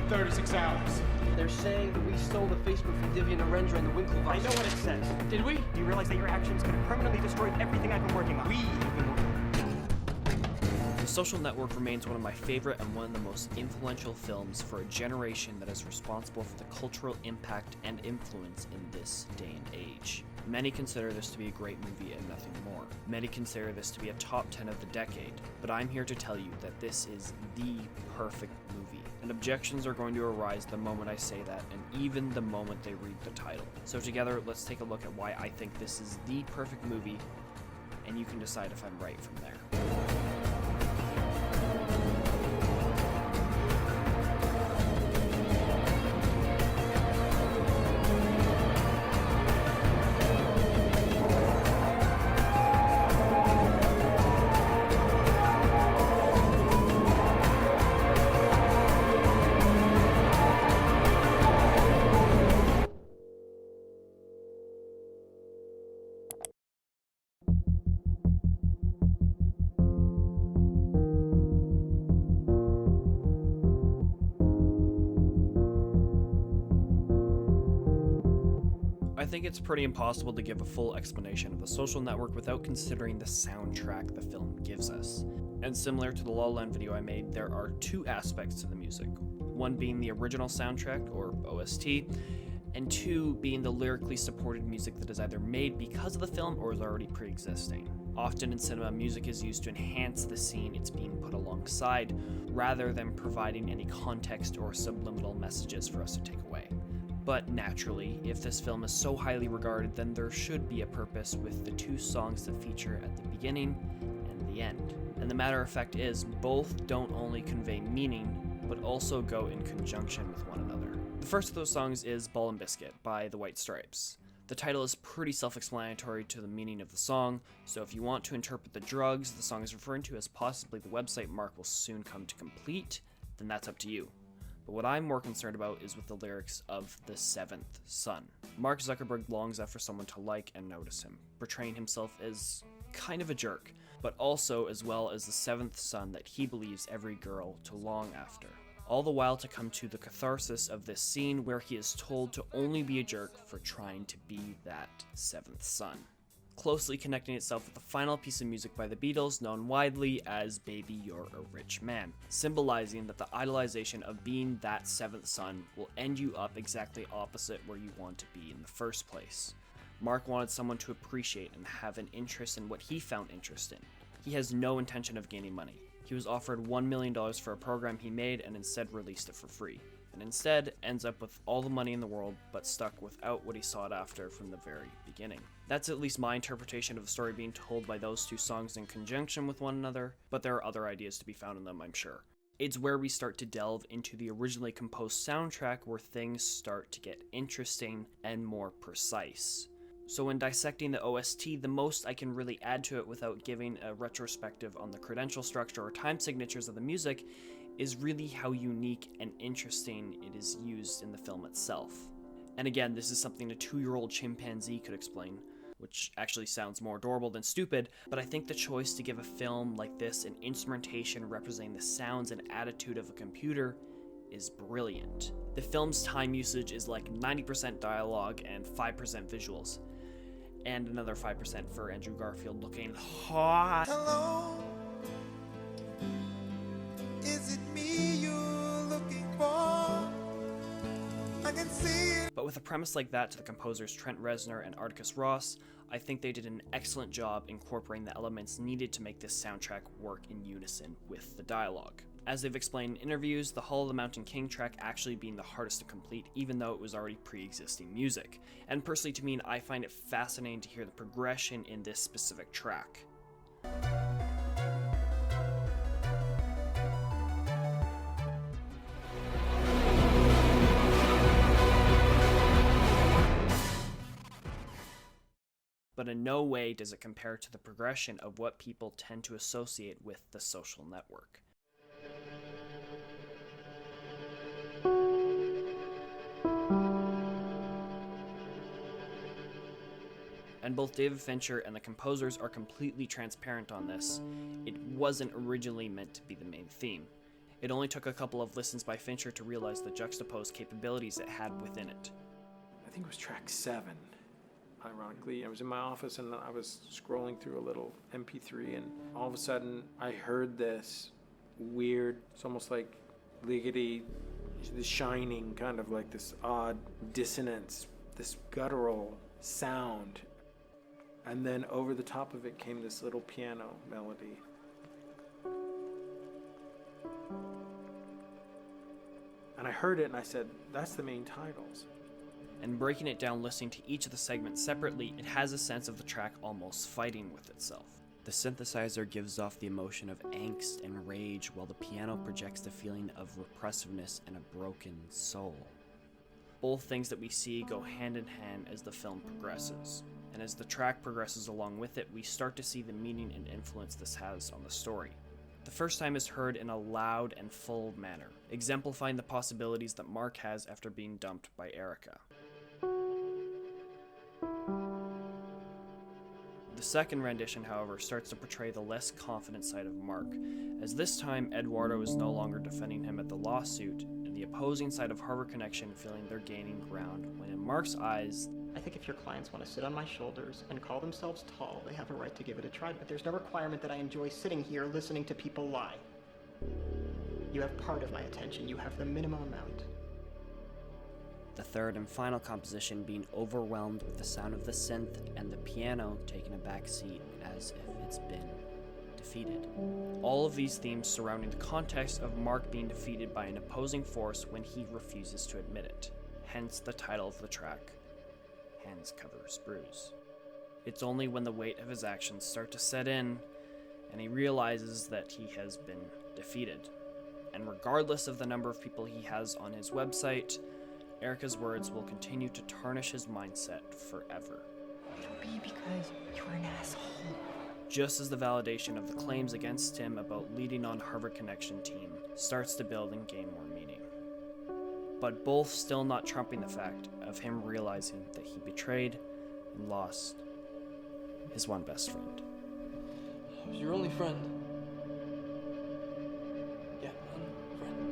36 hours. They're saying that we stole the Facebook from Divian Arendra and the Winklevoss. I know what it says. Did we? Do you realize that your actions could have permanently destroyed everything I've been working on? We have been working. The Social Network remains one of my favorite and one of the most influential films for a generation that is responsible for the cultural impact and influence in this day and age. Many consider this to be a great movie and nothing more. Many consider this to be a top 10 of the decade, but I'm here to tell you that this is the perfect movie. And objections are going to arise the moment I say that, and even the moment they read the title. So together, let's take a look at why I think this is the perfect movie, and you can decide if I'm right from there. I think it's pretty impossible to give a full explanation of The Social Network without considering the soundtrack the film gives us. And similar to the La La Land video I made, there are two aspects to the music. One being the original soundtrack, or OST, and two being the lyrically supported music that is either made because of the film or is already pre-existing. Often in cinema, music is used to enhance the scene it's being put alongside, rather than providing any context or subliminal messages for us to take away. But naturally, if this film is so highly regarded, then there should be a purpose with the two songs that feature at the beginning and the end. And the matter of fact is, both don't only convey meaning, but also go in conjunction with one another. The first of those songs is Ball and Biscuit by the White Stripes. The title is pretty self-explanatory to the meaning of the song, so if you want to interpret the drugs the song is referring to as possibly the website Mark will soon come to complete, then that's up to you. But what I'm more concerned about is with the lyrics of The Seventh Son. Mark Zuckerberg longs after someone to like and notice him, portraying himself as kind of a jerk, but also as well as the seventh son that he believes every girl to long after. All the while to come to the catharsis of this scene where he is told to only be a jerk for trying to be that seventh son. Closely connecting itself with the final piece of music by the Beatles known widely as Baby You're a Rich Man, symbolizing that the idolization of being that seventh son will end you up exactly opposite where you want to be in the first place. Mark wanted someone to appreciate and have an interest in what he found interest in. He has no intention of gaining money. He was offered $1 million for a program he made and instead released it for free, and instead ends up with all the money in the world but stuck without what he sought after from the very beginning. That's at least my interpretation of the story being told by those two songs in conjunction with one another, but there are other ideas to be found in them, I'm sure. It's where we start to delve into the originally composed soundtrack where things start to get interesting and more precise. So when dissecting the OST, the most I can really add to it without giving a retrospective on the credential structure or time signatures of the music is really how unique and interesting it is used in the film itself. And again, this is something a 2-year-old chimpanzee could explain, which actually sounds more adorable than stupid, but I think the choice to give a film like this an instrumentation representing the sounds and attitude of a computer is brilliant. The film's time usage is like 90% dialogue and 5% visuals, and another 5% for Andrew Garfield looking hot. Hello, is it me you're looking for? I can see it. But with a premise like that to the composers Trent Reznor and Atticus Ross, I think they did an excellent job incorporating the elements needed to make this soundtrack work in unison with the dialogue. As they've explained in interviews, the Hall of the Mountain King track actually being the hardest to complete, even though it was already pre-existing music. And personally to me, I find it fascinating to hear the progression in this specific track. But in no way does it compare to the progression of what people tend to associate with The Social Network. And both David Fincher and the composers are completely transparent on this. It wasn't originally meant to be the main theme. It only took a couple of listens by Fincher to realize the juxtaposed capabilities it had within it. I think it was track 7, ironically. I was in my office and I was scrolling through a little MP3, and all of a sudden I heard this weird, it's almost like Ligeti, The Shining, kind of like this odd dissonance, this guttural sound. And then over the top of it came this little piano melody. And I heard it and I said, that's the main titles. And breaking it down, listening to each of the segments separately, it has a sense of the track almost fighting with itself. The synthesizer gives off the emotion of angst and rage, while the piano projects the feeling of repressiveness and a broken soul. Both things that we see go hand in hand as the film progresses, and as the track progresses along with it, we start to see the meaning and influence this has on the story. The first time is heard in a loud and full manner, exemplifying the possibilities that Mark has after being dumped by Erica. The second rendition, however, starts to portray the less confident side of Mark, as this time Eduardo is no longer defending him at the lawsuit, and the opposing side of Harbor Connection feeling they're gaining ground, when in Mark's eyes, I think if your clients want to sit on my shoulders and call themselves tall, they have a right to give it a try, but there's no requirement that I enjoy sitting here listening to people lie. You have part of my attention. You have the minimum amount. the third and final composition being overwhelmed with the sound of the synth and the piano taking a back seat as if it's been defeated. All of these themes surrounding the context of Mark being defeated by an opposing force when he refuses to admit it, hence the title of the track, Hands Cover His Bruise. It's only when the weight of his actions start to set in and he realizes that he has been defeated. And regardless of the number of people he has on his website, Erica's words will continue to tarnish his mindset forever. It'll be because you're an asshole. Just as the validation of the claims against him about leading on Harvard Connection team starts to build and gain more meaning. But both still not trumping the fact of him realizing that he betrayed and lost his one best friend. I was your only friend. Yeah, one friend.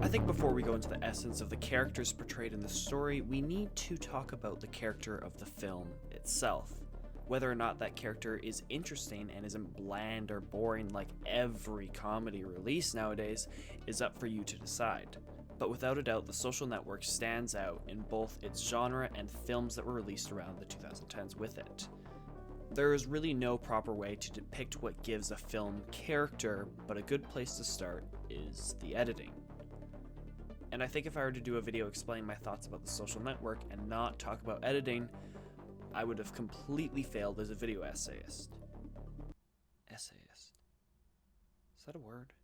I think before we go into the essence of the characters portrayed in the story, we need to talk about the character of the film itself. Whether or not that character is interesting and isn't bland or boring like every comedy release nowadays is up for you to decide. But without a doubt, The Social Network stands out in both its genre and films that were released around the 2010s with it. There is really no proper way to depict what gives a film character, but a good place to start is the editing. And I think if I were to do a video explaining my thoughts about The Social Network and not talk about editing, I would have completely failed as a video essayist. Essayist? Is that a word?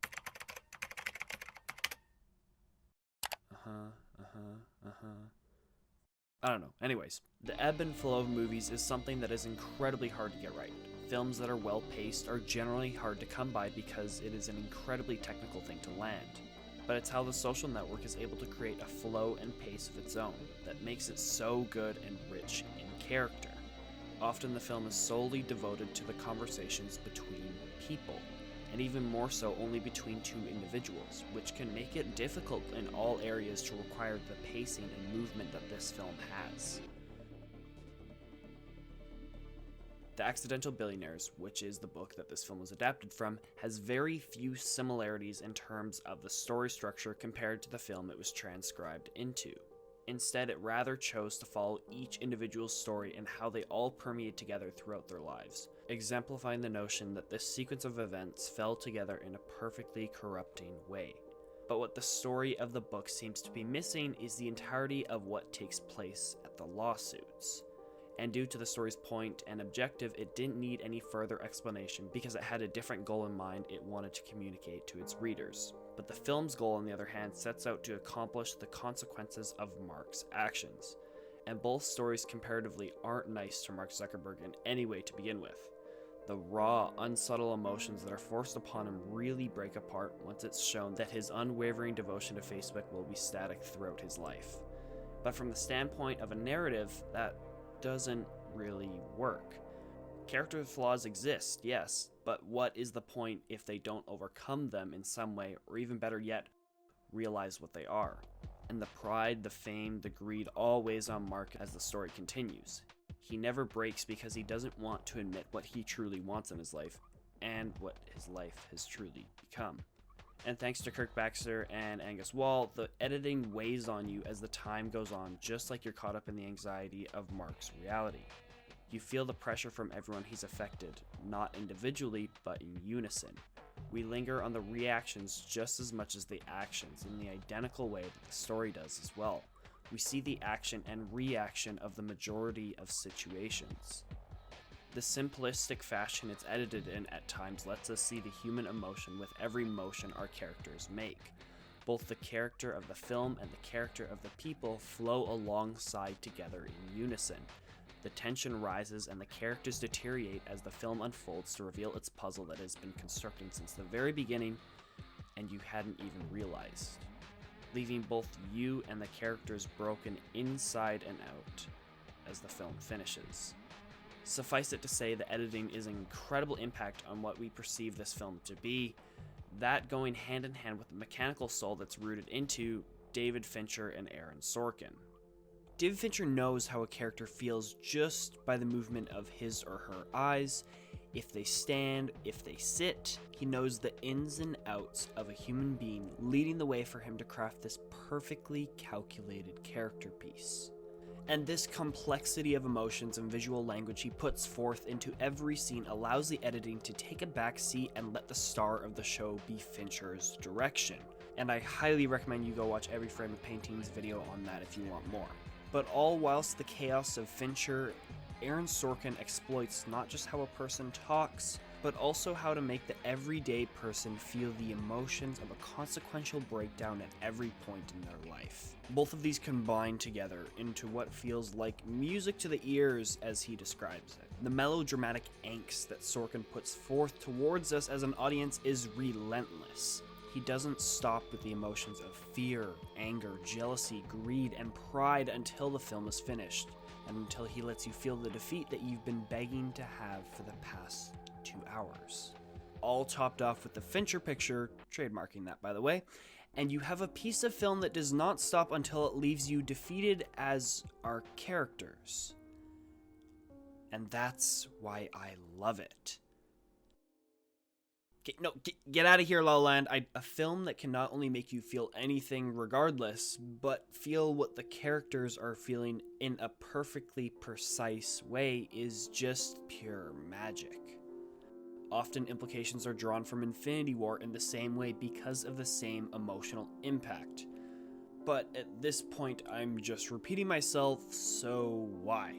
I don't know. Anyways, the ebb and flow of movies is something that is incredibly hard to get right. Films that are well paced are generally hard to come by because it is an incredibly technical thing to land. But it's how The Social Network is able to create a flow and pace of its own that makes it so good and rich in character. Often the film is solely devoted to the conversations between people, and even more so only between two individuals, which can make it difficult in all areas to require the pacing and movement that this film has. The Accidental Billionaires, which is the book that this film was adapted from, has very few similarities in terms of the story structure compared to the film it was transcribed into. Instead, it rather chose to follow each individual's story and how they all permeate together throughout their lives, exemplifying the notion that this sequence of events fell together in a perfectly corrupting way. But what the story of the book seems to be missing is the entirety of what takes place at the lawsuits. And due to the story's point and objective, it didn't need any further explanation because it had a different goal in mind it wanted to communicate to its readers. But the film's goal, on the other hand, sets out to accomplish the consequences of Mark's actions. And both stories comparatively aren't nice to Mark Zuckerberg in any way to begin with. The raw, unsubtle emotions that are forced upon him really break apart once it's shown that his unwavering devotion to Facebook will be static throughout his life. But from the standpoint of a narrative, that doesn't really work. Character flaws exist, yes, but what is the point if they don't overcome them in some way, or even better yet, realize what they are? And the pride, the fame, the greed all weighs on Mark as the story continues. He never breaks because he doesn't want to admit what he truly wants in his life, and what his life has truly become. And thanks to Kirk Baxter and Angus Wall, the editing weighs on you as the time goes on, just like you're caught up in the anxiety of Mark's reality. You feel the pressure from everyone he's affected, not individually, but in unison. We linger on the reactions just as much as the actions, in the identical way that the story does as well. We see the action and reaction of the majority of situations. The simplistic fashion it's edited in at times lets us see the human emotion with every motion our characters make. Both the character of the film and the character of the people flow alongside together in unison. The tension rises and the characters deteriorate as the film unfolds to reveal its puzzle that has been constructing since the very beginning and you hadn't even realized, leaving both you and the characters broken inside and out as the film finishes. Suffice it to say, the editing is an incredible impact on what we perceive this film to be, that going hand in hand with the mechanical soul that's rooted into David Fincher and Aaron Sorkin. David Fincher knows how a character feels just by the movement of his or her eyes, if they stand, if they sit. He knows the ins and outs of a human being, leading the way for him to craft this perfectly calculated character piece. And this complexity of emotions and visual language he puts forth into every scene allows the editing to take a back seat and let the star of the show be Fincher's direction. And I highly recommend you go watch Every Frame of Painting's video on that if you want more. But all whilst the chaos of Fincher, Aaron Sorkin exploits not just how a person talks, but also how to make the everyday person feel the emotions of a consequential breakdown at every point in their life. Both of these combine together into what feels like music to the ears, as he describes it. The melodramatic angst that Sorkin puts forth towards us as an audience is relentless. He doesn't stop with the emotions of fear, anger, jealousy, greed, and pride until the film is finished, and until he lets you feel the defeat that you've been begging to have for the past 2 hours. All topped off with the Fincher picture, trademarking that by the way, and you have a piece of film that does not stop until it leaves you defeated as our characters. And that's why I love it. Get out of here, La La Land. A film that can not only make you feel anything regardless, but feel what the characters are feeling in a perfectly precise way is just pure magic. Often implications are drawn from Infinity War in the same way because of the same emotional impact. But at this point, I'm just repeating myself, so why?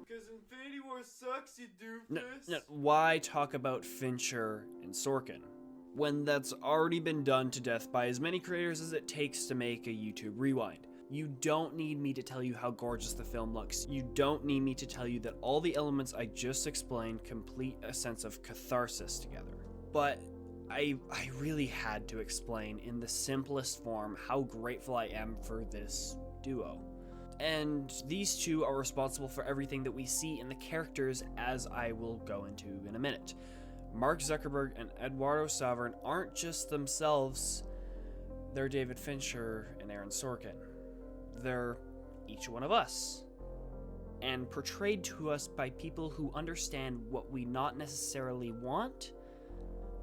Because Infinity War sucks, you doofus. Why talk about Fincher and Sorkin when that's already been done to death by as many creators as it takes to make a YouTube rewind? You don't need me to tell you how gorgeous the film looks. You don't need me to tell you that all the elements I just explained complete a sense of catharsis together. But I really had to explain in the simplest form how grateful I am for this duo. And these two are responsible for everything that we see in the characters, as I will go into in a minute. Mark Zuckerberg and Eduardo Saverin aren't just themselves, they're David Fincher and Aaron Sorkin. They're each one of us, and portrayed to us by people who understand what we not necessarily want,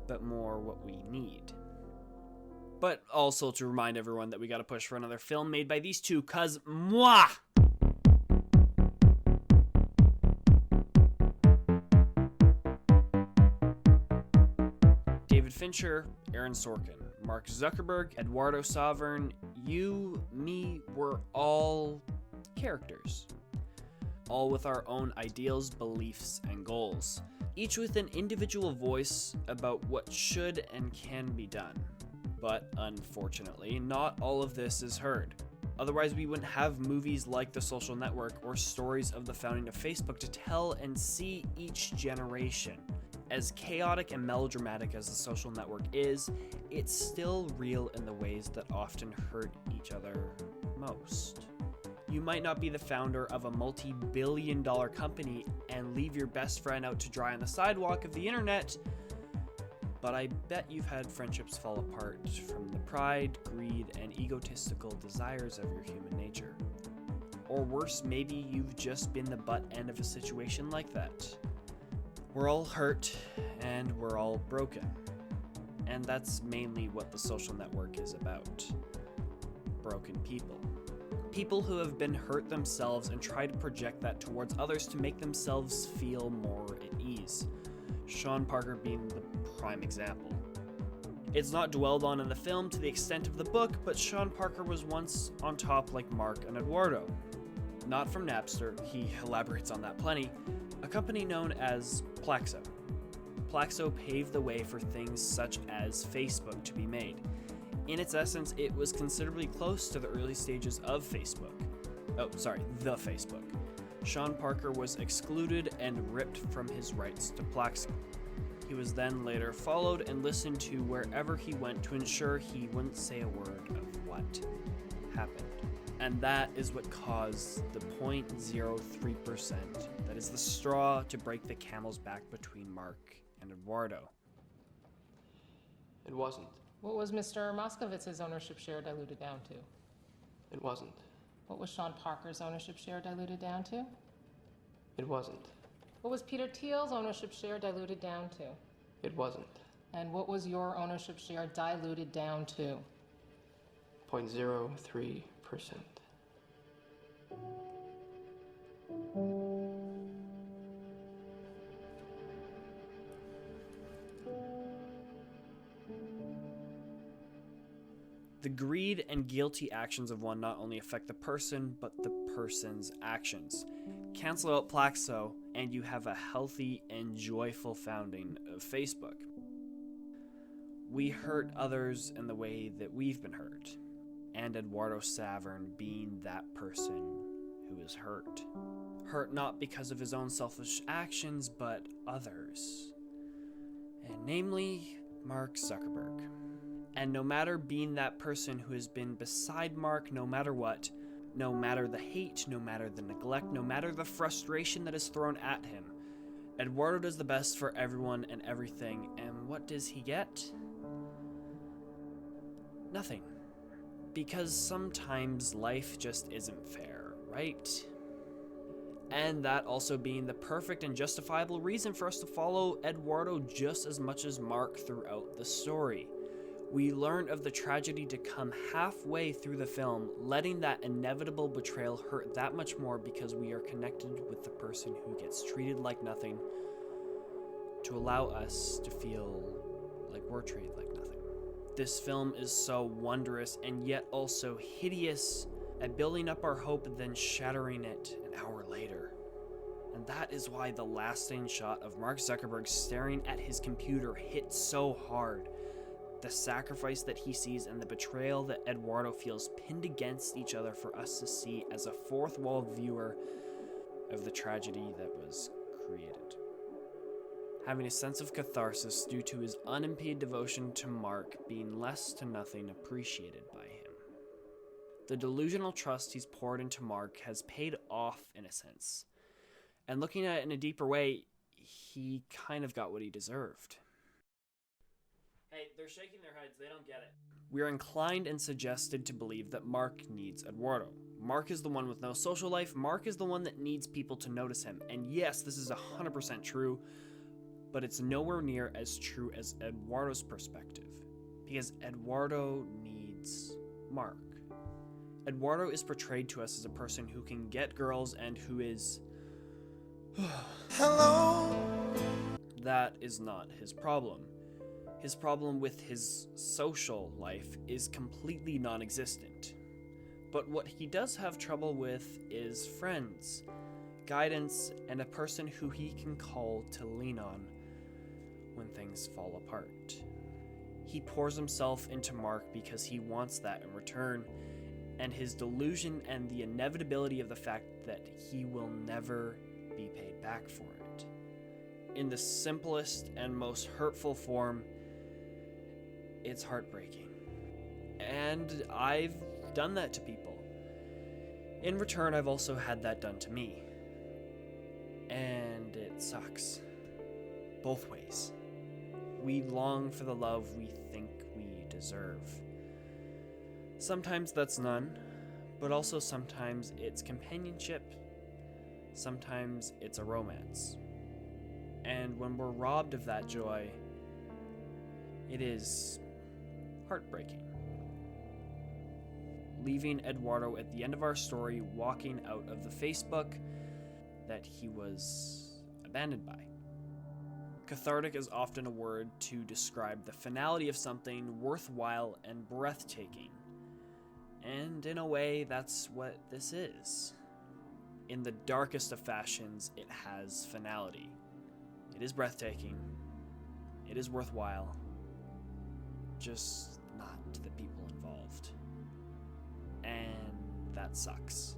but more what we need. But also to remind everyone that we gotta push for another film made by these two, cause mwah! David Fincher, Aaron Sorkin, Mark Zuckerberg, Eduardo Saverin, you, me, we're all characters. all with our own ideals, beliefs, and goals, each with an individual voice about what should and can be done. But unfortunately, not all of this is heard. Otherwise, we wouldn't have movies like The Social Network or stories of the founding of Facebook to tell and see each generation. As chaotic and melodramatic as The Social Network is, it's still real in the ways that often hurt each other most. You might not be the founder of a multi-billion-dollar company and leave your best friend out to dry on the sidewalk of the internet, but I bet you've had friendships fall apart from the pride, greed, and egotistical desires of your human nature. Or worse, maybe you've just been the butt end of a situation like that. We're all hurt, and we're all broken. And that's mainly what The Social Network is about. Broken people. People who have been hurt themselves and try to project that towards others to make themselves feel more at ease. Sean Parker being the prime example. It's not dwelled on in the film to the extent of the book, but Sean Parker was once on top like Mark and Eduardo. Not from Napster, he elaborates on that plenty, a company known as Plaxo. Plaxo paved the way for things such as Facebook to be made. In its essence, it was considerably close to the early stages of Facebook. The Facebook. Sean Parker was excluded and ripped from his rights to Plaxo. He was then later followed and listened to wherever he went to ensure he wouldn't say a word of what happened. And that is what caused the 0.03%, that is the straw to break the camel's back between Mark and Eduardo. It wasn't. What was Mr. Moskowitz's ownership share diluted down to? It wasn't. What was Sean Parker's ownership share diluted down to? It wasn't. What was Peter Thiel's ownership share diluted down to? It wasn't. And what was your ownership share diluted down to? 0.03%. The greed and guilty actions of one not only affect the person, but the person's actions. Cancel out Plaxo, and you have a healthy and joyful founding of Facebook. We hurt others in the way that we've been hurt, and Eduardo Savern being that person who is hurt. Hurt not because of his own selfish actions, but others. And namely, Mark Zuckerberg. And no matter being that person who has been beside Mark no matter what, no matter the hate, no matter the neglect, no matter the frustration that is thrown at him, Eduardo does the best for everyone and everything, and what does he get? Nothing. Because sometimes life just isn't fair, right? And that also being the perfect and justifiable reason for us to follow Eduardo just as much as Mark throughout the story. We learn of the tragedy to come halfway through the film, letting that inevitable betrayal hurt that much more because we are connected with the person who gets treated like nothing, to allow us to feel like we're treated like nothing. This film is so wondrous and yet also hideous at building up our hope and then shattering it an hour later. And that is why the lasting shot of Mark Zuckerberg staring at his computer hits so hard. The sacrifice that he sees and the betrayal that Eduardo feels pinned against each other for us to see as a fourth wall viewer of the tragedy that was created. Having a sense of catharsis due to his unimpeded devotion to Mark being less to nothing appreciated by him. The delusional trust he's poured into Mark has paid off in a sense. And looking at it in a deeper way, he kind of got what he deserved. Hey, they're shaking their heads, they don't get it. We're inclined and suggested to believe that Mark needs Eduardo. Mark is the one with no social life, Mark is the one that needs people to notice him. And yes, this is 100% true, but it's nowhere near as true as Eduardo's perspective. Because Eduardo needs Mark. Eduardo is portrayed to us as a person who can get girls and who is... Hello. That is not his problem. His problem with his social life is completely non-existent. But what he does have trouble with is friends. guidance, and a person who he can call to lean on when things fall apart. He pours himself into Mark because he wants that in return, and his delusion and the inevitability of the fact that he will never be paid back for it. In the simplest and most hurtful form, it's heartbreaking. And I've done that to people. In return, I've also had that done to me. And it sucks. Both ways. We long for the love we think we deserve. Sometimes that's none, but also sometimes it's companionship. Sometimes it's a romance. And when we're robbed of that joy, it is heartbreaking. Leaving Eduardo at the end of our story walking out of the Facebook that he was abandoned by. Cathartic is often a word to describe the finality of something worthwhile and breathtaking. And in a way, that's what this is. In the darkest of fashions, it has finality. It is breathtaking. It is worthwhile. Just not to the people involved. And that sucks.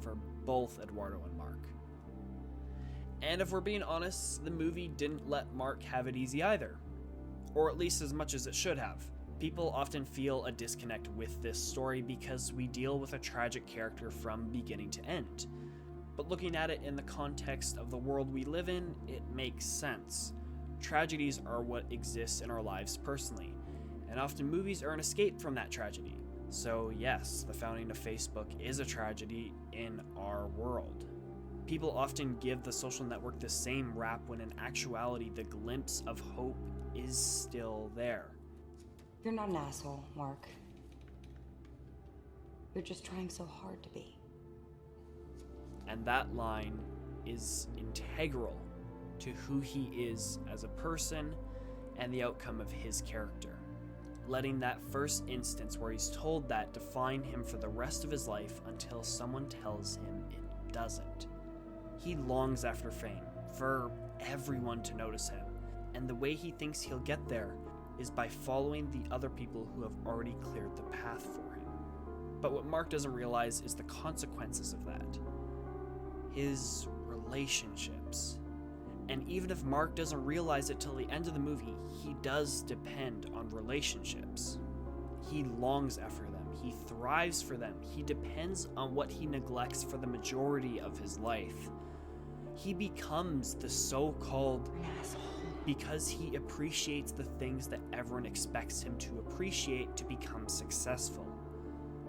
For both Eduardo and Mark. And if we're being honest, the movie didn't let Mark have it easy either. Or at least as much as it should have. People often feel a disconnect with this story because we deal with a tragic character from beginning to end. But looking at it in the context of the world we live in, it makes sense. Tragedies are what exists in our lives personally, and often movies are an escape from that tragedy. So yes, the founding of Facebook is a tragedy in our world. People often give the social network the same rap when in actuality the glimpse of hope is still there. You're not an asshole, Mark. You're just trying so hard to be. And that line is integral to who he is as a person and the outcome of his character. Letting that first instance where he's told that define him for the rest of his life until someone tells him it doesn't. He longs after fame, for everyone to notice him, and the way he thinks he'll get there is by following the other people who have already cleared the path for him. But what Mark doesn't realize is the consequences of that. His relationships. And even if Mark doesn't realize it till the end of the movie, he does depend on relationships. He longs after them. He thrives for them. He depends on what he neglects for the majority of his life. He becomes the so-called Asshole. because he appreciates the things that everyone expects him to appreciate to become successful.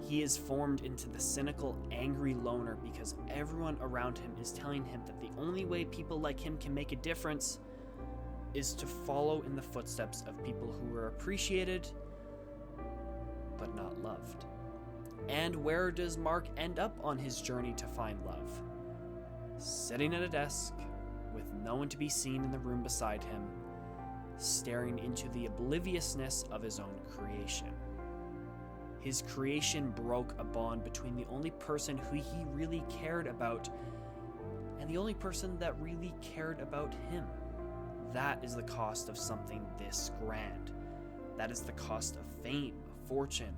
He is formed into the cynical, angry loner because everyone around him is telling him that the only way people like him can make a difference is to follow in the footsteps of people who are appreciated but not loved. And where does Mark end up on his journey to find love? Sitting at a desk with no one to be seen in the room beside him, staring into the obliviousness of his own creation. His creation broke a bond between the only person who he really cared about and the only person that really cared about him. That is the cost of something this grand. That is the cost of fame, fortune,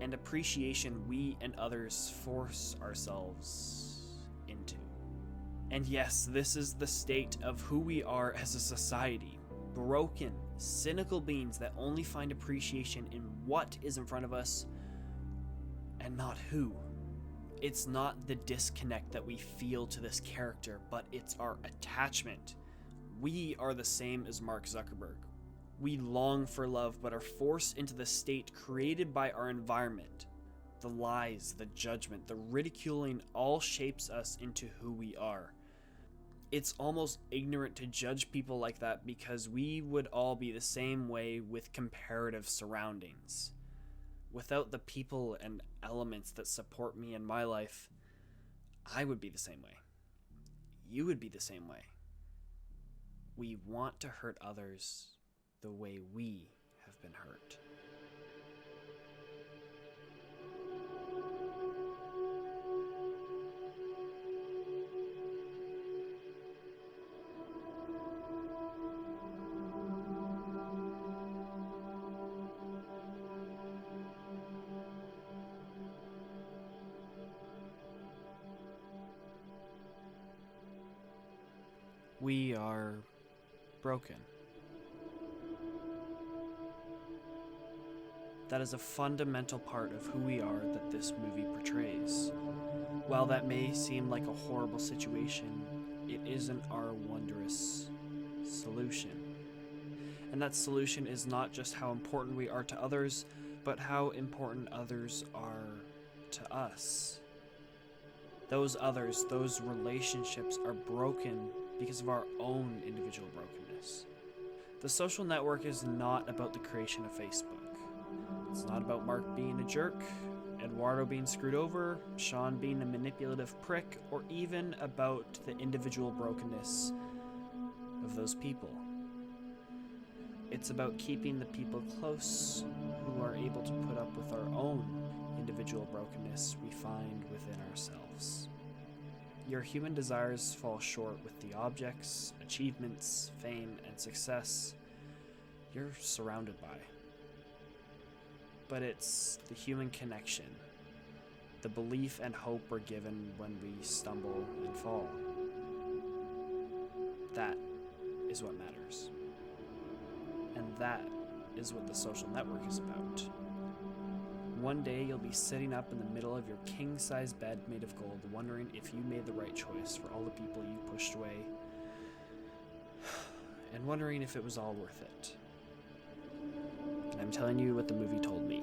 and appreciation we and others force ourselves into. And yes, this is the state of who we are as a society. Broken, cynical beings that only find appreciation in what is in front of us and not who. It's not the disconnect that we feel to this character, but it's our attachment. We are the same as Mark Zuckerberg. We long for love, but are forced into the state created by our environment. The lies, the judgment, the ridiculing all shapes us into who we are. It's almost ignorant to judge people like that because we would all be the same way with comparative surroundings. Without the people and elements that support me in my life, I would be the same way. You would be the same way. We want to hurt others the way we have been hurt. We are broken. That is a fundamental part of who we are that this movie portrays. While that may seem like a horrible situation, it isn't our wondrous solution. And that solution is not just how important we are to others, but how important others are to us. Those others, those relationships are broken because of our own individual brokenness. The Social Network is not about the creation of Facebook. It's not about Mark being a jerk, Eduardo being screwed over, Sean being a manipulative prick, or even about the individual brokenness of those people. It's about keeping the people close who are able to put up with our own individual brokenness we find within ourselves. Your human desires fall short with the objects, achievements, fame, and success you're surrounded by. But it's the human connection, the belief and hope we're given when we stumble and fall. That is what matters. And that is what the Social Network is about. One day you'll be sitting up in the middle of your king-size bed made of gold, wondering if you made the right choice for all the people you pushed away, and wondering if it was all worth it. And I'm telling you what the movie told me.